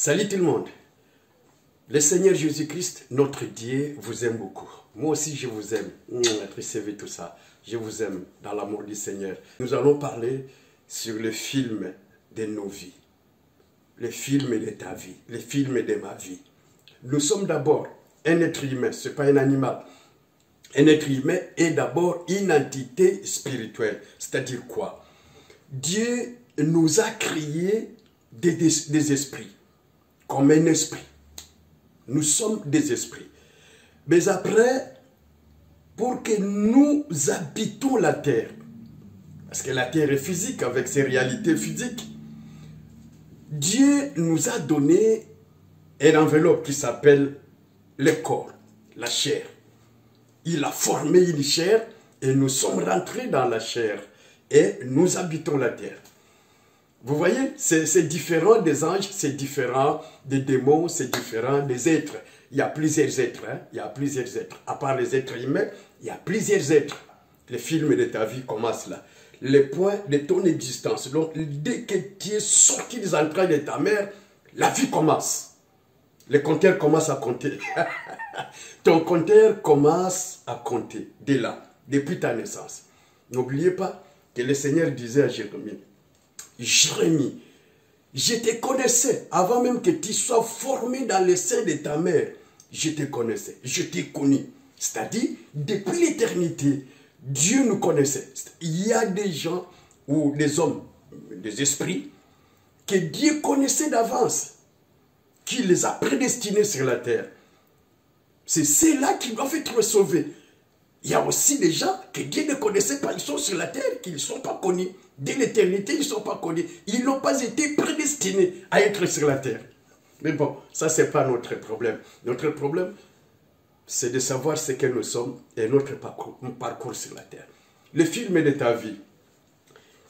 Salut tout le monde. Le Seigneur Jésus-Christ, notre Dieu, vous aime beaucoup. Moi aussi, je vous aime. Recevez tout ça. Je vous aime dans l'amour du Seigneur. Nous allons parler sur le film de nos vies. Le film de ta vie. Le film de ma vie. Nous sommes d'abord un être humain. Ce n'est pas un animal. Un être humain est d'abord une entité spirituelle. C'est-à-dire quoi? Dieu nous a créés des esprits. Comme un esprit. Nous sommes des esprits. Mais après, pour que nous habitons la terre, parce que la terre est physique avec ses réalités physiques, Dieu nous a donné une enveloppe qui s'appelle le corps, la chair. Il a formé une chair et nous sommes rentrés dans la chair et nous habitons la terre. Vous voyez, c'est différent des anges, c'est différent des démons, c'est différent des êtres. Il y a plusieurs êtres, hein? Il y a plusieurs êtres. À part les êtres humains, il y a plusieurs êtres. Le film de ta vie commence là. Le point de ton existence. Donc, dès que tu es sorti des entrailles de ta mère, la vie commence. Le compteur commence à compter. Ton compteur commence à compter dès là, depuis ta naissance. N'oubliez pas que le Seigneur disait à Jérémie, Jérémie, je te connaissais avant même que tu sois formé dans le sein de ta mère. Je te connaissais, je t'ai connu. C'est-à-dire, depuis l'éternité, Dieu nous connaissait. Il y a des gens ou des hommes, des esprits, que Dieu connaissait d'avance, qui les a prédestinés sur la terre. C'est ceux-là qui doivent être sauvés. Il y a aussi des gens que Dieu ne connaissait pas, ils sont sur la terre, qu'ils ne sont pas connus. Dès l'éternité, ils ne sont pas connus. Ils n'ont pas été prédestinés à être sur la terre. Mais bon, ça, ce n'est pas notre problème. Notre problème, c'est de savoir ce que nous sommes et notre parcours sur la terre. Le film de ta vie.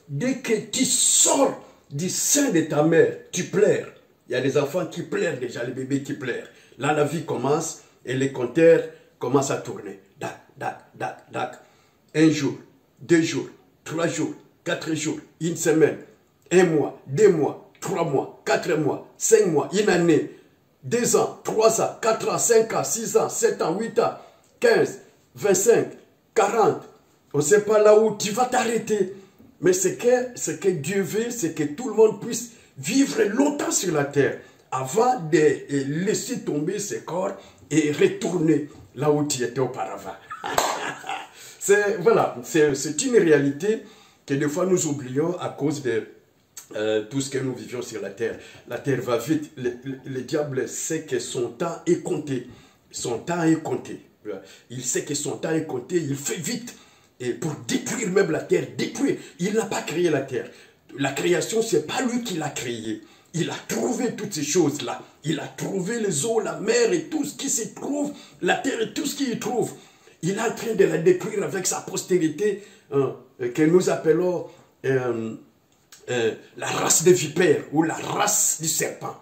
Dès que tu sors du sein de ta mère, tu pleures. Il y a des enfants qui pleurent déjà, les bébés qui pleurent. Là, la vie commence et les compteurs commencent à tourner. Dac, dac, dac, dac. Un jour, 2 jours, 3 jours, 4 jours, une semaine, 1 mois, 2 mois, 3 mois, 4 mois, 5 mois, une année, 2 ans, 3 ans, 4 ans, 5 ans, 6 ans, 7 ans, 8 ans, 15, 25, 40. On ne sait pas là où tu vas t'arrêter. Mais ce que Dieu veut, c'est que tout le monde puisse vivre longtemps sur la terre avant de laisser tomber ses corps et retourner là où tu étais auparavant. Voilà, c'est une réalité que des fois nous oublions à cause de tout ce que nous vivions sur la terre. La terre va vite. Le diable sait que son temps est compté. Son temps est compté. Il sait que son temps est compté. Il fait vite. Et pour détruire même la terre, détruire. Il n'a pas créé la terre. La création, ce n'est pas lui qui l'a créée. Il a trouvé toutes ces choses-là. Il a trouvé les eaux, la mer et tout ce qui s'y trouve, la terre et tout ce qui y trouve. Il est en train de la détruire avec sa postérité que nous appelons la race des vipères ou la race du serpent.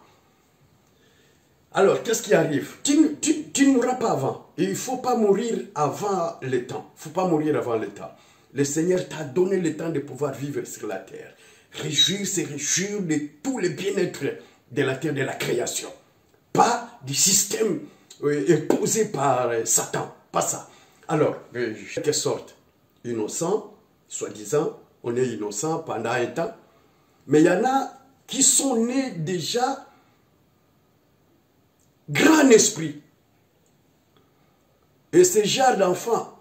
Alors, qu'est-ce qui arrive? Tu ne mourras pas avant. Et il ne faut pas mourir avant le temps. Il ne faut pas mourir avant le temps. Le Seigneur t'a donné le temps de pouvoir vivre sur la terre. Réjouir, se réjouir de tous les bien-être de la terre, de la création. Pas du système imposé par Satan. Pas ça. Alors, de quelque sorte, innocent, soi-disant, on est innocent pendant un temps. Mais il y en a qui sont nés déjà grand esprit. Et ces genres d'enfants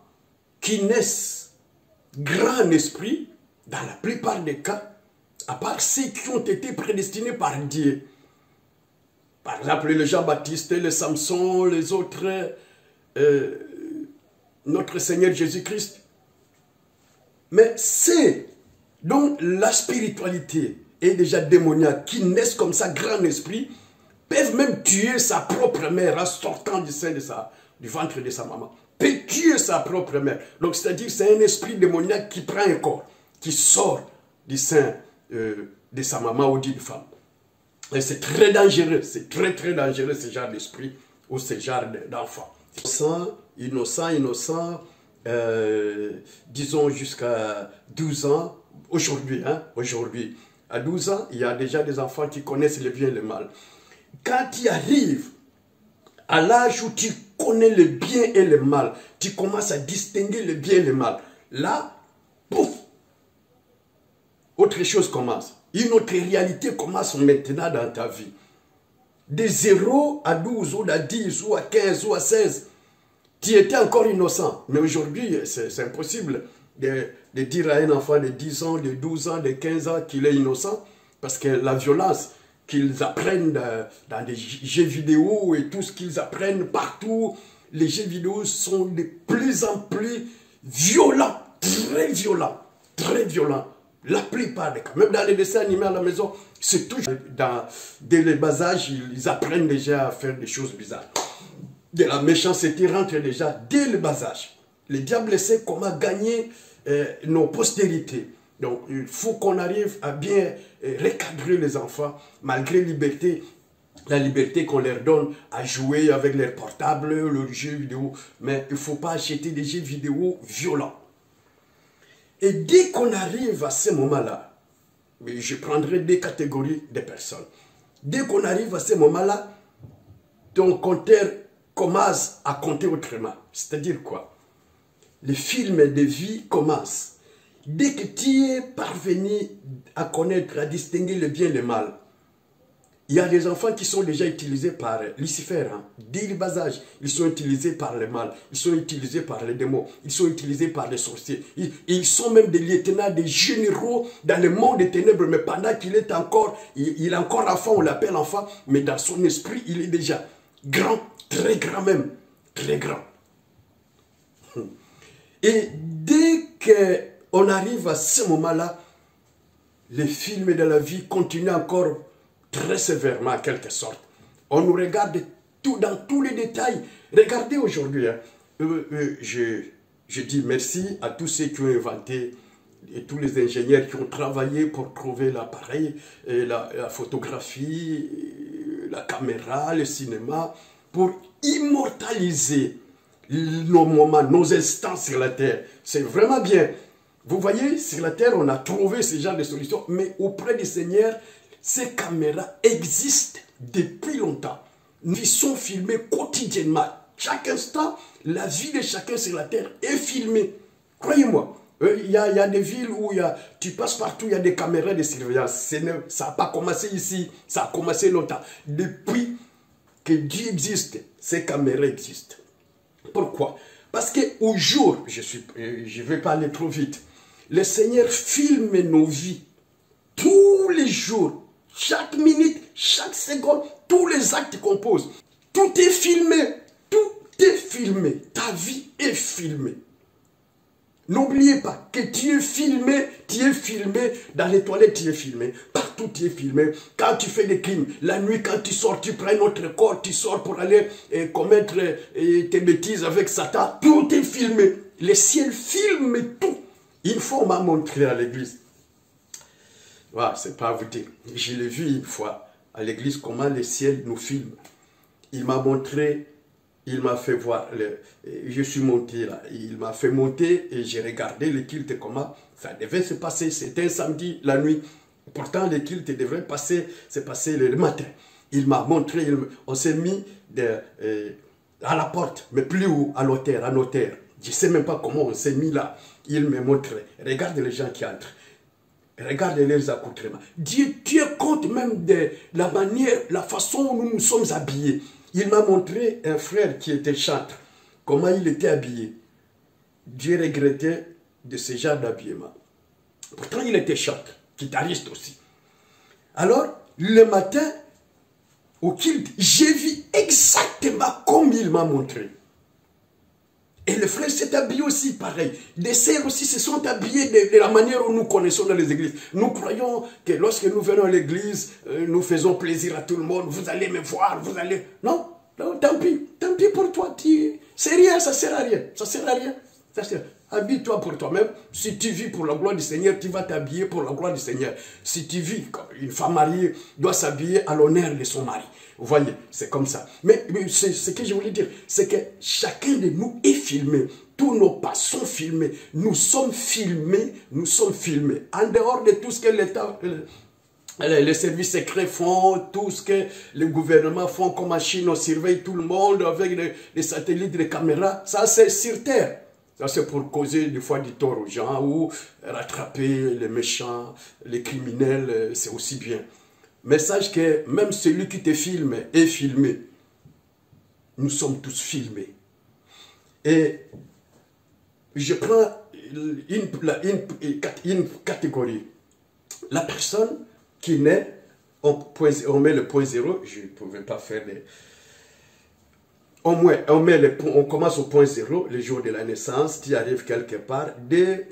qui naissent grand esprit, dans la plupart des cas, à part ceux qui ont été prédestinés par Dieu. Par exemple, le Jean-Baptiste, le Samson, les autres, notre Seigneur Jésus-Christ. Mais c'est donc la spiritualité est déjà démoniaque, qui naissent comme ça, grand esprit, peuvent même tuer sa propre mère en sortant du sein du ventre de sa maman. Peut tuer sa propre mère. Donc c'est-à-dire c'est un esprit démoniaque qui prend un corps, qui sort du sein de sa maman ou d'une femme. Et c'est très dangereux, c'est très très dangereux ce genre d'esprit ou ce genre d'enfant. Innocent, disons jusqu'à 12 ans, aujourd'hui, à 12 ans, il y a déjà des enfants qui connaissent le bien et le mal. quand tu arrives à l'âge où tu connais le bien et le mal, tu commences à distinguer le bien et le mal, là, pouf, autre chose commence. Une autre réalité commence maintenant dans ta vie. De 0 à 12, ou à 10, ou à 15, ou à 16, tu étais encore innocent. Mais aujourd'hui, c'est impossible de dire à un enfant de 10 ans, de 12 ans, de 15 ans qu'il est innocent, parce que la violence qu'ils apprennent dans des jeux vidéo et tout ce qu'ils apprennent partout, les jeux vidéo sont de plus en plus violents, très violents, très violents. La plupart des cas, même dans les dessins animés à la maison, c'est toujours dès le bas âge, ils apprennent déjà à faire des choses bizarres. De la méchanceté rentre déjà dès le bas âge. Le diable sait comment gagner nos postérités. Donc, il faut qu'on arrive à bien recadrer les enfants, malgré la liberté qu'on leur donne à jouer avec leurs portables, leurs jeux vidéo. Mais il ne faut pas acheter des jeux vidéo violents. Et dès qu'on arrive à ce moment-là, je prendrai deux catégories de personnes. Dès qu'on arrive à ce moment-là, ton compteur commence à compter autrement. C'est-à-dire quoi? Le film de vie commence. Dès que tu es parvenu à connaître, à distinguer le bien et le mal, il y a des enfants qui sont déjà utilisés par Lucifer. Hein. Dès le bas âge, ils sont utilisés par le mal, ils sont utilisés par les démons, ils sont utilisés par les sorciers. Ils sont même des lieutenants, des généraux dans le monde des ténèbres. Mais pendant qu'il est encore, il est encore enfant, on l'appelle enfant, mais dans son esprit, il est déjà grand, très grand même, très grand. Et dès qu'on arrive à ce moment-là, les films de la vie continuent encore très sévèrement en quelque sorte. On nous regarde tout dans tous les détails. Regardez aujourd'hui, hein, je dis merci à tous ceux qui ont inventé et tous les ingénieurs qui ont travaillé pour trouver l'appareil, la photographie, la caméra, le cinéma, pour immortaliser nos moments, nos instants sur la terre. C'est vraiment bien. Vous voyez, sur la terre, on a trouvé ce genre de solutions, mais auprès du Seigneur, ces caméras existent depuis longtemps. Nous sont filmés quotidiennement. Chaque instant, la vie de chacun sur la terre est filmée. Croyez-moi, il y a des villes où tu passes partout, il y a des caméras de surveillance. Ça n'a pas commencé ici, ça a commencé longtemps. Depuis que Dieu existe, ces caméras existent. Pourquoi? Parce qu'au jour, je vais pas aller trop vite, le Seigneur filme nos vies tous les jours. Chaque minute, chaque seconde, tous les actes qu'on pose. Tout est filmé. Tout est filmé. Ta vie est filmée. N'oubliez pas que tu es filmé dans les toilettes, tu es filmé. Partout, tu es filmé. Quand tu fais des crimes, la nuit, quand tu sors, tu prends notre corps, tu sors pour aller commettre tes bêtises avec Satan. Tout est filmé. Le ciel filme tout. Une fois, on m'a montré à l'église. Voilà, c'est pas à vous dire. Je l'ai vu une fois à l'église comment le ciel nous filme. Il m'a montré, il m'a fait voir. Je suis monté là. Il m'a fait monter et j'ai regardé le culte comment ça devait se passer. C'était un samedi la nuit. Pourtant, le culte devrait se passer le matin. Il m'a montré, on s'est mis à la porte, mais plus haut, à l'autel, Je ne sais même pas comment on s'est mis là. Il me montrait. Regarde les gens qui entrent. Regarde les accoutrements. Dieu tient compte même de la manière, la façon où nous nous sommes habillés. Il m'a montré un frère qui était chantre, comment il était habillé. Dieu regrettait de ce genre d'habillement. Pourtant, il était chantre, guitariste aussi. Alors, le matin, au culte, j'ai vu exactement comme il m'a montré. Et le frère s'est habillé aussi pareil. Les sœurs aussi se sont habillées de la manière où nous connaissons dans les églises. Nous croyons que lorsque nous venons à l'église, nous faisons plaisir à tout le monde. Vous allez me voir, vous allez... Non, non, tant pis pour toi. C'est rien, ça ne sert à rien. Ça sert à rien. Habille-toi pour toi-même. Si tu vis pour la gloire du Seigneur, tu vas t'habiller pour la gloire du Seigneur. Si tu vis comme une femme mariée doit s'habiller à l'honneur de son mari. Vous voyez, c'est comme ça. Mais ce que je voulais dire, c'est que chacun de nous est filmé. Tous nos pas sont filmés. Nous sommes filmés. En dehors de tout ce que les services secrets font, tout ce que le gouvernement font, comme en Chine, on surveille tout le monde avec les satellites, les caméras. Ça, c'est sur Terre. Ça, c'est pour causer des fois du tort aux gens ou rattraper les méchants, les criminels, c'est aussi bien. Mais sache que même celui qui te filme est filmé. Nous sommes tous filmés. Et je prends une catégorie. La personne qui naît, on met le point zéro, je ne pouvais pas faire les... On commence au point zéro, le jour de la naissance, tu arrives quelque part.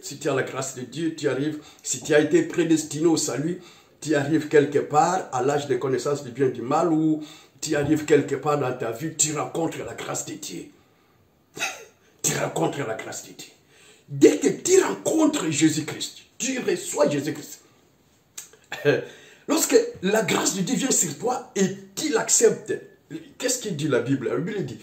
Si tu as la grâce de Dieu, tu arrives, si tu as été prédestiné au salut, tu arrives quelque part à l'âge de connaissance du bien et du mal, ou tu arrives quelque part dans ta vie, tu rencontres la grâce de Dieu. Tu rencontres la grâce de Dieu. Dès que tu rencontres Jésus-Christ, tu reçois Jésus-Christ. Lorsque la grâce de Dieu vient sur toi et tu l'acceptes, qu'est-ce qu'il dit la Bible? La Bible dit,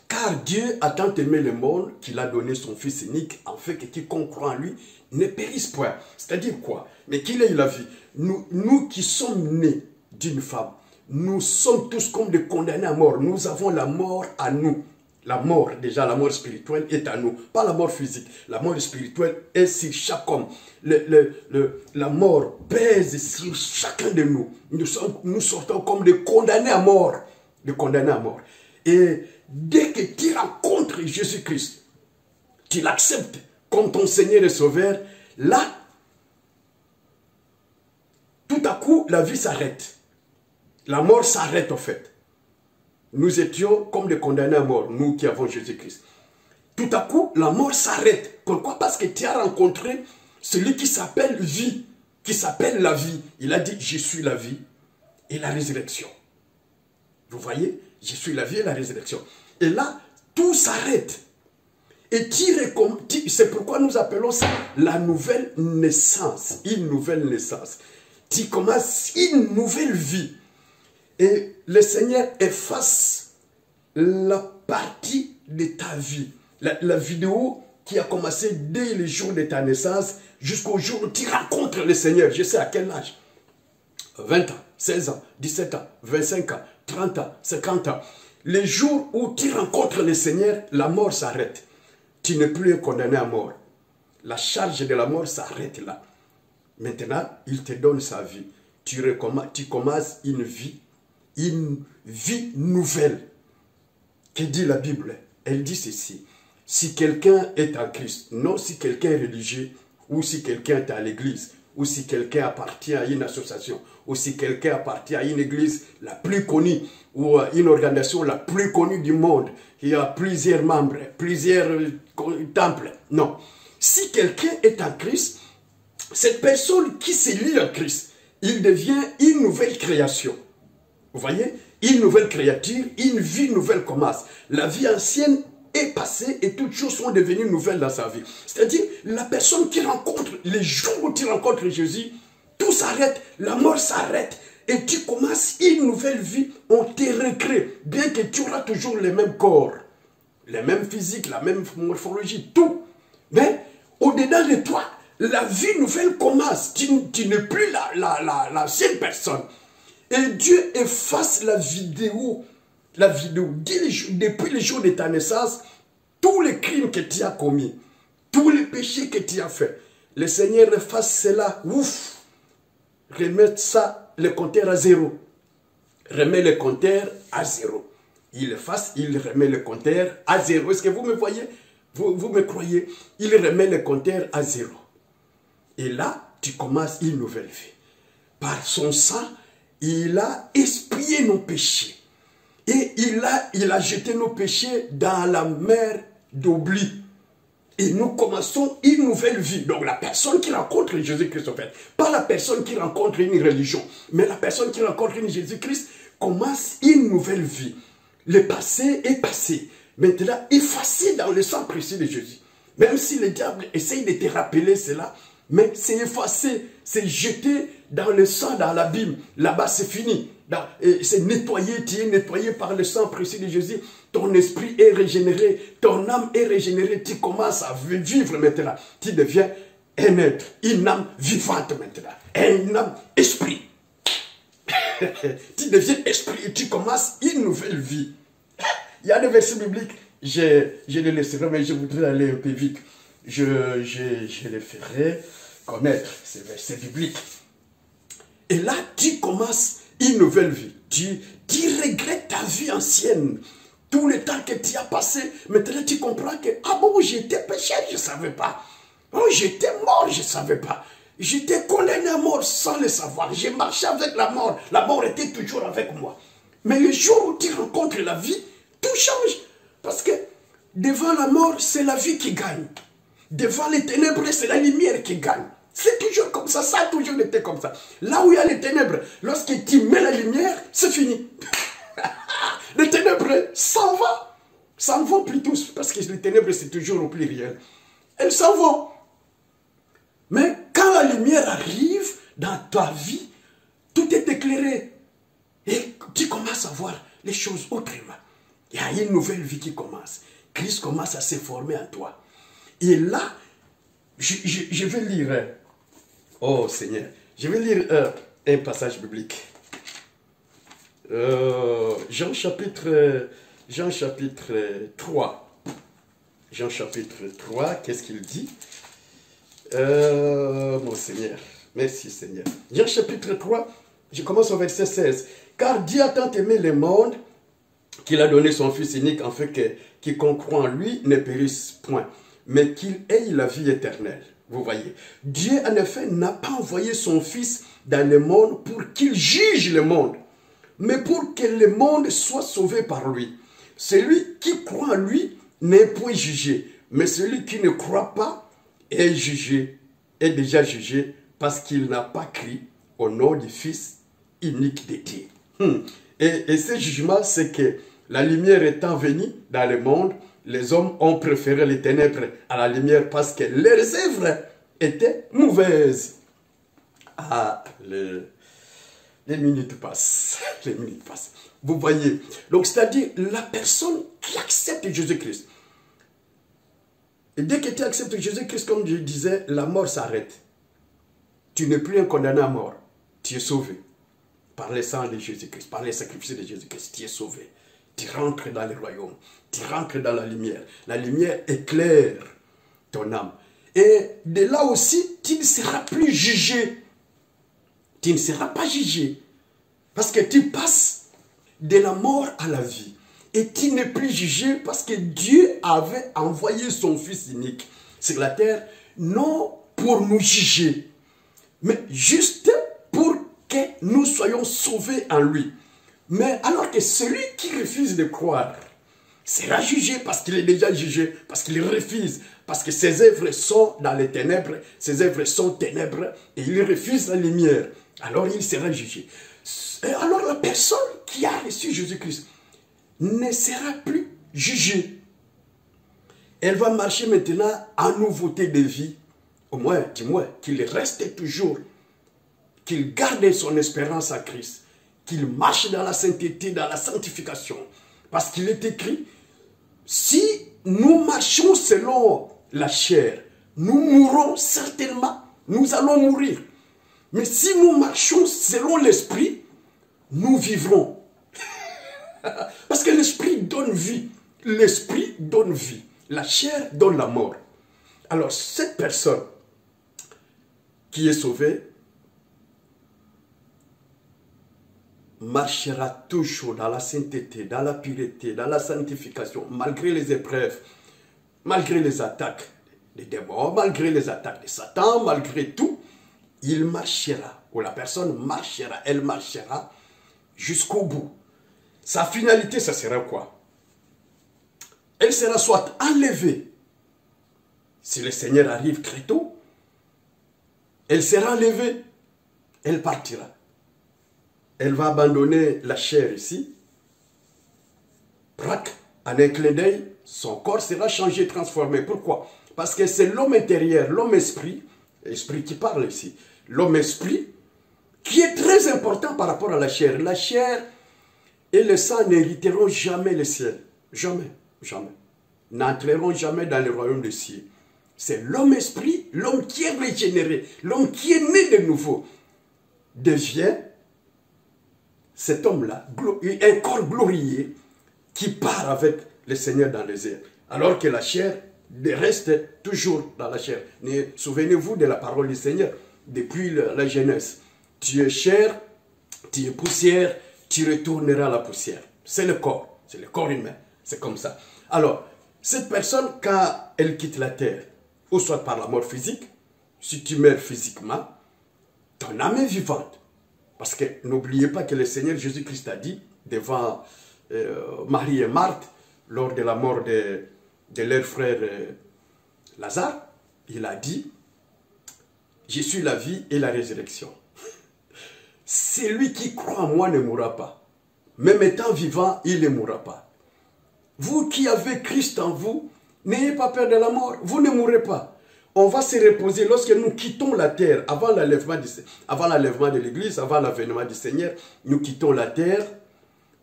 car Dieu a tant aimé le monde qu'il a donné son Fils unique, afin que quiconque croit en lui ne périsse point. C'est-à-dire quoi? Mais qu'il ait la vie. Nous qui sommes nés d'une femme, nous sommes tous comme des condamnés à mort. Nous avons la mort à nous. La mort, déjà, la mort spirituelle est à nous. Pas la mort physique. La mort spirituelle est sur chaque homme. La mort pèse sur chacun de nous. Nous sortons comme des condamnés à mort. Des condamnés à mort. Et dès que tu rencontres Jésus-Christ, tu l'acceptes comme ton Seigneur et Sauveur, là, tout à coup, la vie s'arrête. La mort s'arrête en fait. Nous étions comme des condamnés à mort, nous qui avons Jésus-Christ. Tout à coup, la mort s'arrête. Pourquoi? Parce que tu as rencontré celui qui s'appelle vie, qui s'appelle la vie. Il a dit, je suis la vie et la résurrection. Vous voyez? Je suis la vie et la résurrection. Et là, tout s'arrête. Et c'est pourquoi nous appelons ça la nouvelle naissance. Une nouvelle naissance. Tu commences une nouvelle vie. Et le Seigneur efface la partie de ta vie. La vidéo qui a commencé dès le jour de ta naissance jusqu'au jour où tu rencontres le Seigneur. Je sais à quel âge. 20 ans, 16 ans, 17 ans, 25 ans, 30 ans, 50 ans. Les jours où tu rencontres le Seigneur, la mort s'arrête. Tu n'es plus condamné à mort. La charge de la mort s'arrête là. Maintenant, il te donne sa vie. Tu commences une vie nouvelle. Que dit la Bible? Elle dit ceci. Si quelqu'un est en Christ, non si quelqu'un est religieux, ou si quelqu'un est à l'église, ou si quelqu'un appartient à une association, ou si quelqu'un appartient à une église la plus connue, ou à une organisation la plus connue du monde, qui a plusieurs membres, plusieurs temples. Non. Si quelqu'un est en Christ, cette personne qui se lie en Christ, il devient une nouvelle création. Vous voyez? Une nouvelle créature, une vie nouvelle commence. La vie ancienne est passée et toutes choses sont devenues nouvelles dans sa vie. C'est-à-dire, la personne qui rencontre, les jours où tu rencontres Jésus, tout s'arrête, la mort s'arrête et tu commences une nouvelle vie. On te recrée, bien que tu auras toujours le même corps, les mêmes physiques, la même morphologie, tout. Mais au-dedans de toi, la vie nouvelle commence. Tu n'es plus l'ancienne personne. Et Dieu efface la vidéo. Depuis le jour de ta naissance, tous les crimes que tu as commis, tous les péchés que tu as faits, le Seigneur efface cela. Ouf! Remet ça, le compteur à zéro. Remet le compteur à zéro. Il efface, il remet le compteur à zéro. Est-ce que vous me voyez? Vous me croyez? Il remet le compteur à zéro. Et là, tu commences une nouvelle vie. Par son sang, il a expié nos péchés. Et il a jeté nos péchés dans la mer d'oubli. Et nous commençons une nouvelle vie. Donc la personne qui rencontre Jésus-Christ, en fait, pas la personne qui rencontre une religion, mais la personne qui rencontre Jésus-Christ commence une nouvelle vie. Le passé est passé. Maintenant, effacé dans le sang précieux de Jésus. Même si le diable essaye de te rappeler cela, mais c'est effacé, c'est jeté dans le sang, dans l'abîme. Là-bas, c'est fini. C'est nettoyé, tu es nettoyé par le sang précieux de Jésus. Ton esprit est régénéré, ton âme est régénérée. Tu commences à vivre maintenant. Tu deviens un être, une âme vivante maintenant, un âme esprit. Tu deviens esprit et tu commences une nouvelle vie. Il y a des versets bibliques, je les laisserai, mais je voudrais aller un peu vite. Je les ferai connaître, ces versets bibliques. Et là, tu commences une nouvelle vie. Tu regrettes ta vie ancienne. Tout le temps que tu as passé, maintenant tu comprends que, ah bon, j'étais pécheur, je ne savais pas. Oh, j'étais mort, je ne savais pas. J'étais condamné à mort sans le savoir. J'ai marché avec la mort était toujours avec moi. Mais le jour où tu rencontres la vie, tout change. Parce que devant la mort, c'est la vie qui gagne. Devant les ténèbres, c'est la lumière qui gagne. C'est toujours comme ça, ça a toujours été comme ça. Là où il y a les ténèbres, lorsque tu mets la lumière, c'est fini. Les ténèbres s'en vont plutôt, parce que les ténèbres c'est toujours au pluriel. Elles s'en vont. Mais quand la lumière arrive dans ta vie, tout est éclairé. Et tu commences à voir les choses autrement. Il y a une nouvelle vie qui commence. Christ commence à se former en toi. Et là, je vais lire, oh Seigneur, je vais lire un passage biblique. Jean chapitre 3. Jean chapitre 3, qu'est-ce qu'il dit? Mon Seigneur, merci Seigneur. Jean chapitre 3, je commence au verset 16. Car Dieu a tant aimé le monde qu'il a donné son Fils unique afin que quiconque croit en lui ne périsse point, mais qu'il ait la vie éternelle. Vous voyez, Dieu en effet n'a pas envoyé son Fils dans le monde pour qu'il juge le monde, mais pour que le monde soit sauvé par lui. Celui qui croit en lui n'est point jugé, mais celui qui ne croit pas est jugé, est déjà jugé parce qu'il n'a pas cru au nom du Fils unique de Dieu. Et ce jugement, c'est que la lumière étant venue dans le monde, les hommes ont préféré les ténèbres à la lumière parce que leurs œuvres étaient mauvaises. Ah, les minutes passent. Les minutes passent. Vous voyez. Donc, c'est-à-dire la personne qui accepte Jésus-Christ. Et dès que tu acceptes Jésus-Christ, comme je disais, la mort s'arrête. Tu n'es plus un condamné à mort. Tu es sauvé. Par le sang de Jésus-Christ, par les sacrifices de Jésus-Christ, tu es sauvé. Tu rentres dans le royaume. Tu rentres dans la lumière. La lumière éclaire ton âme. Et de là aussi, tu ne seras plus jugé. Tu ne seras pas jugé. Parce que tu passes de la mort à la vie. Et tu n'es plus jugé parce que Dieu avait envoyé son Fils unique sur la terre, non pour nous juger, mais juste pour que nous soyons sauvés en lui. Mais alors que celui qui refuse de croire sera jugé parce qu'il est déjà jugé, parce qu'il refuse, parce que ses œuvres sont dans les ténèbres, ses œuvres sont ténèbres, et il refuse la lumière. Alors il sera jugé. Et alors la personne qui a reçu Jésus-Christ ne sera plus jugée. Elle va marcher maintenant en nouveauté de vie. Au moins, dis-moi, qu'il reste toujours, qu'il garde son espérance à Christ, qu'il marche dans la sainteté, dans la sanctification. Parce qu'il est écrit, si nous marchons selon la chair, nous mourrons certainement, nous allons mourir. Mais si nous marchons selon l'esprit, nous vivrons. Parce que l'esprit donne vie. L'esprit donne vie. La chair donne la mort. Alors cette personne qui est sauvée marchera toujours dans la sainteté, dans la pureté, dans la sanctification, malgré les épreuves, malgré les attaques des démons, malgré les attaques de Satan, malgré tout, il marchera, ou la personne marchera, elle marchera jusqu'au bout. Sa finalité, ça sera quoi? Elle sera soit enlevée, si le Seigneur arrive très tôt, elle sera enlevée, elle partira. Elle va abandonner la chair ici. Prac, en un clin d'œil, son corps sera changé, transformé. Pourquoi? Parce que c'est l'homme intérieur, l'homme esprit, l'esprit qui parle ici, l'homme esprit, qui est très important par rapport à la chair. La chair et le sang n'hériteront jamais le ciel. Jamais, jamais. N'entreront jamais dans le royaume des cieux. C'est l'homme esprit l'homme qui est régénéré, l'homme qui est né de nouveau, devient cet homme-là, un corps glorieux qui part avec le Seigneur dans les airs. Alors que la chair reste toujours dans la chair. Souvenez-vous de la parole du Seigneur depuis la Genèse. Tu es chair, tu es poussière, tu retourneras à la poussière. C'est le corps humain, c'est comme ça. Alors, cette personne, quand elle quitte la terre, ou soit par la mort physique, si tu meurs physiquement, ton âme est vivante. Parce que n'oubliez pas que le Seigneur Jésus-Christ a dit, devant Marie et Marthe, lors de la mort de leur frère Lazare, il a dit, je suis la vie et la résurrection. Celui qui croit en moi ne mourra pas. Même étant vivant, il ne mourra pas. Vous qui avez Christ en vous, n'ayez pas peur de la mort. Vous ne mourrez pas. On va se reposer lorsque nous quittons la terre, avant l'enlèvement de l'Église, avant l'avènement du Seigneur, nous quittons la terre,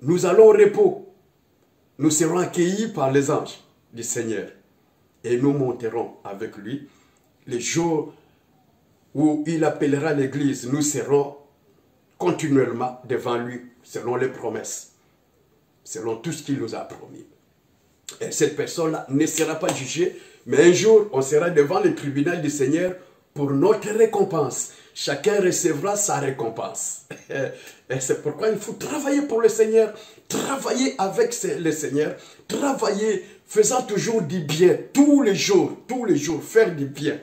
nous allons au repos. Nous serons accueillis par les anges du Seigneur. Et nous monterons avec lui. Les jours où il appellera l'Église, nous serons continuellement devant lui, selon les promesses, selon tout ce qu'il nous a promis. Et cette personne-là ne sera pas jugée, mais un jour, on sera devant le tribunal du Seigneur pour notre récompense. Chacun recevra sa récompense. Et c'est pourquoi il faut travailler pour le Seigneur, travailler avec le Seigneur, travailler faisant toujours du bien, tous les jours, faire du bien,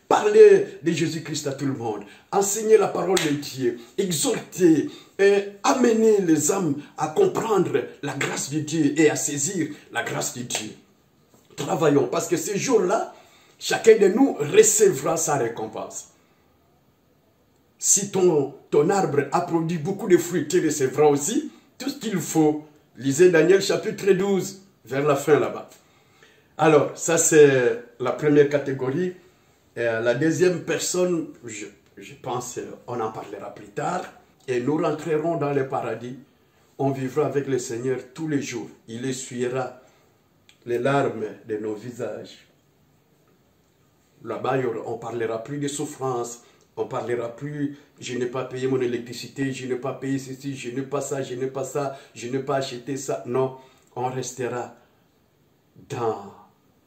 parler de Jésus-Christ à tout le monde, enseigner la parole de Dieu, exhorter, et amener les âmes à comprendre la grâce de Dieu et à saisir la grâce de Dieu. Travaillons, parce que ce jour-là, chacun de nous recevra sa récompense. Si ton arbre a produit beaucoup de fruits, tu recevras aussi tout ce qu'il faut. Lisez Daniel chapitre 12, vers la fin là-bas. Alors, ça c'est la première catégorie. Et la deuxième personne, je pense, on en parlera plus tard. Et nous rentrerons dans le paradis. On vivra avec le Seigneur tous les jours. Il essuiera les larmes de nos visages. Là-bas, on ne parlera plus de souffrance. On ne parlera plus, je n'ai pas payé mon électricité, je n'ai pas payé ceci, je n'ai pas ça, je n'ai pas ça, je n'ai pas acheté ça. Non, on restera dans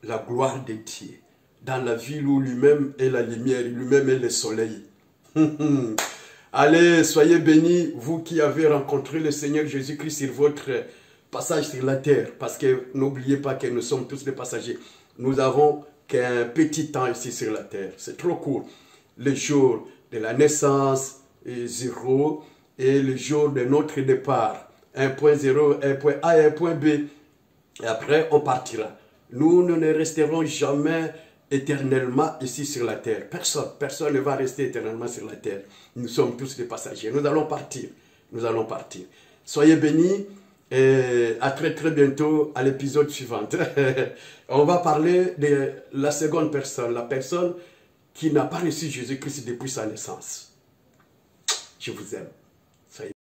la gloire de Dieu, dans la ville où lui-même est la lumière, lui-même est le soleil. Allez, soyez bénis, vous qui avez rencontré le Seigneur Jésus-Christ sur votre passage sur la terre, parce que n'oubliez pas que nous sommes tous des passagers. Nous avons qu'un petit temps ici sur la terre, c'est trop court. Le jour de la naissance est 0 et le jour de notre départ, 1.0, 1 point A et 1 point B. Et après, on partira. Nous ne resterons jamais éternellement ici sur la terre. Personne ne va rester éternellement sur la terre. Nous sommes tous des passagers. Nous allons partir. Nous allons partir. Soyez bénis et à très très bientôt à l'épisode suivant. On va parler de la seconde personne, la personne qui n'a pas reçu Jésus-Christ depuis sa naissance. Je vous aime.